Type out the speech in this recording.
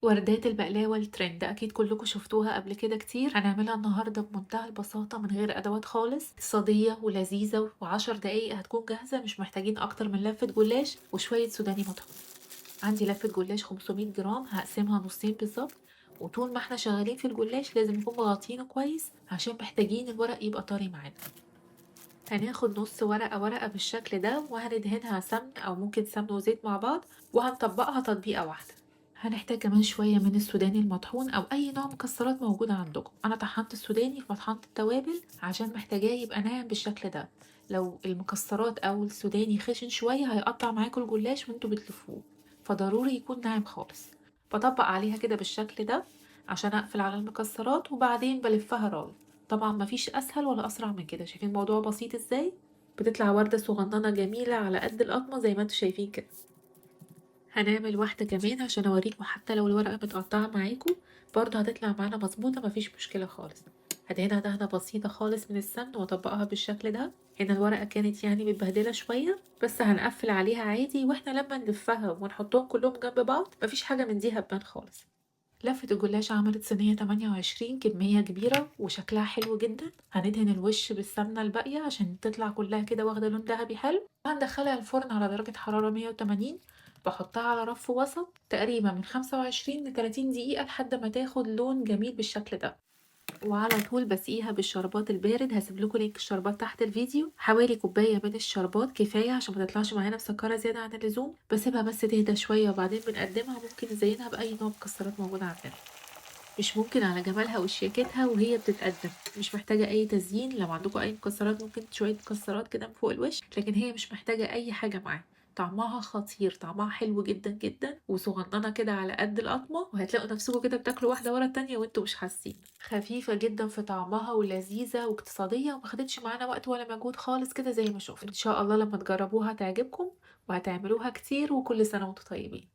وردات البقلاوة الترند أكيد كلكم شفتوها قبل كده كتير. هنعملها النهاردة بمنتهى البساطة من غير أدوات خالص، اقتصادية ولذيذة، و10 دقايق هتكون جاهزة. مش محتاجين أكتر من لفة جلاش وشوية سوداني مطحون. عندي لفة جلاش 500 جرام، هقسمها نصين بالظبط. وطول ما احنا شغالين في الجلاش لازم نكون مغطينه كويس عشان محتاجين الورق يبقى طري معانا. هناخد نص ورقة بالشكل ده وهندهنها سمن أو ممكن سمن وزيت مع بعض، وهنطبقها تطبيقة واحدة. هنحتاج كمان شوية من السوداني المطحون أو أي نوع مكسرات موجودة عندكم. أنا طحنت السوداني في مطحنة التوابل عشان محتاجاه يبقى ناعم بالشكل ده. لو المكسرات أو السوداني خشن شوية هيقطع معاكم الجلاش وانتوا بتلفوه، فضروري يكون ناعم خالص. بطبق عليها كده بالشكل ده عشان أقفل على المكسرات، وبعدين بلفها راول. طبعا مفيش أسهل ولا أسرع من كده. شايفين الموضوع بسيط ازاي؟ بتطلع وردة صغننة جميلة على قد القطمة زي ما انتوا شايفين كده. هنعمل واحدة كمان عشان اوريكم حتى لو الورقة متقطعة معاكم برضه هتطلع معانا مظبوطة، مفيش مشكلة خالص. هدهنها دهنة بسيطة خالص من السمن واطبقها بالشكل ده. هنا الورقة كانت يعني متبهدلة شوية، بس هنقفل عليها عادي، واحنا لما نلفها ونحطهم كلهم جنب بعض مفيش حاجة من دي هتبان خالص. لفة الجلاش عملت صينية 28، كمية كبيرة وشكلها حلو جدا. هندهن الوش بالسمنة الباقية عشان تطلع كلها كده واخدة لون ذهبي حلو. وهندخلها الفرن على درجة حرارة 180. بحطها على رف وسط تقريبا من 25 ل 30 دقيقة لحد ما تاخد لون جميل بالشكل ده. وعلى طول بسقيها بالشربات البارد. هسيب لكم لينك الشربات تحت الفيديو. حوالي كوبايه من الشربات كفايه عشان ما تطلعش معانا مسكره زياده عن اللزوم. بسيبها بس تهدى شويه وبعدين بنقدمها. ممكن نزينها باي نوع مكسرات موجوده عندنا. مش ممكن على جمالها وشياكتها وهي بتتقدم. مش محتاجه اي تزيين. لو عندكم اي مكسرات ممكن شويه مكسرات كده من فوق الوش، لكن هي مش محتاجه اي حاجه معاها. طعمها خطير، طعمها حلو جدا جدا، وصغننه كده على قد القطمه، وهتلاقوا نفسكم كده بتاكلوا واحده ورا التانية وانتوا مش حاسين. خفيفه جدا في طعمها ولذيذه واقتصاديه، وما خدتش معانا وقت ولا مجهود خالص كده زي ما شفت. ان شاء الله لما تجربوها تعجبكم وهتعملوها كتير. وكل سنه وانتم طيبين.